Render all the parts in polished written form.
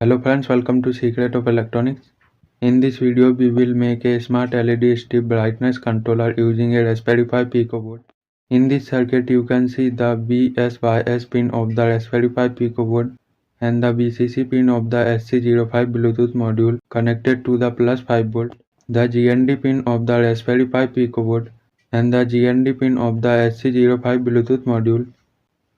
Hello friends, welcome to Secret of Electronics. In this video, we will make a smart LED strip brightness controller using a Raspberry Pi Pico board. In this circuit, you can see the BSYS pin of the Raspberry Pi Pico board and the VCC pin of the SC05 Bluetooth module connected to the plus 5 volt, the GND pin of the Raspberry Pi Pico board and the GND pin of the SC05 Bluetooth module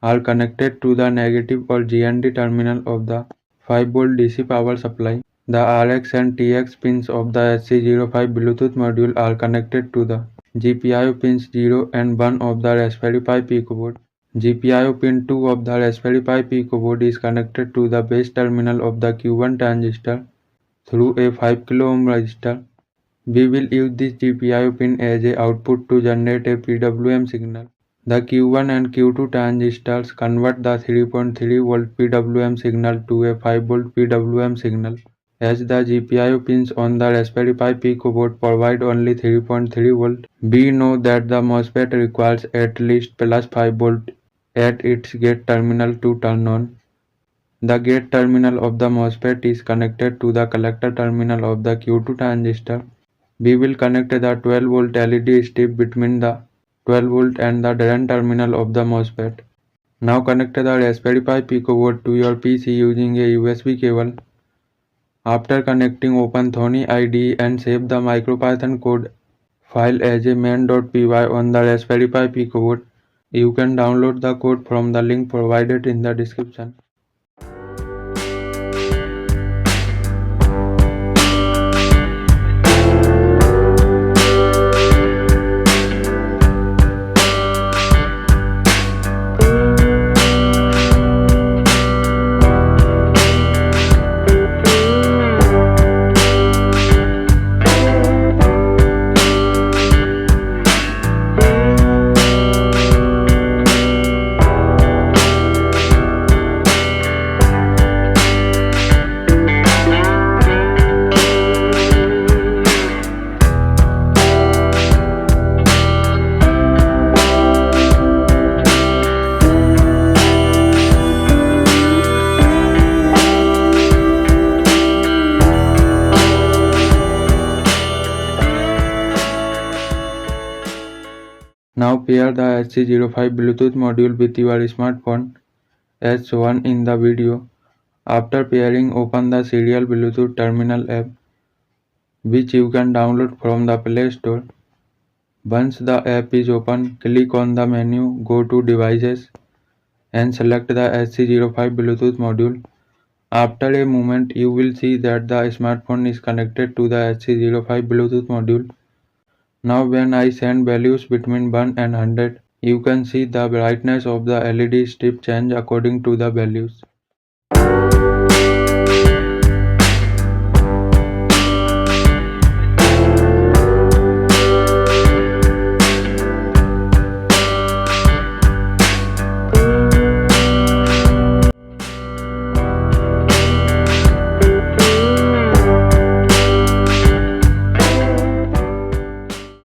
are connected to the negative or GND terminal of the 5V DC power supply. The RX and TX pins of the SC05 Bluetooth module are connected to the GPIO pins 0 and 1 of the Raspberry Pi Pico board. GPIO pin 2 of the Raspberry Pi Pico board is connected to the base terminal of the Q1 transistor through a 5 kilo ohm resistor. We will use this GPIO pin as a output to generate a PWM signal. The Q1 and Q2 transistors convert the 3.3V PWM signal to a 5V PWM signal. As the GPIO pins on the Raspberry Pi Pico board provide only 3.3V, we know that the MOSFET requires at least plus 5V at its gate terminal to turn on. The gate terminal of the MOSFET is connected to the collector terminal of the Q2 transistor. We will connect the 12V LED strip between the 12V and the drain terminal of the MOSFET. Now connect the Raspberry Pi Pico board to your PC using a USB cable. After connecting, open Thony IDE and save the MicroPython code file as a main.py on the Raspberry Pi Pico board. You can download the code from the link provided in the description. Now pair the SC05 Bluetooth module with your smartphone as shown in the video. After pairing, open the serial Bluetooth terminal app, which you can download from the Play Store. Once the app is open, click on the menu, go to Devices and select the SC05 Bluetooth module. After a moment, you will see that the smartphone is connected to the SC05 Bluetooth module. Now when I send values between 1 and 100, you can see the brightness of the LED strip change according to the values.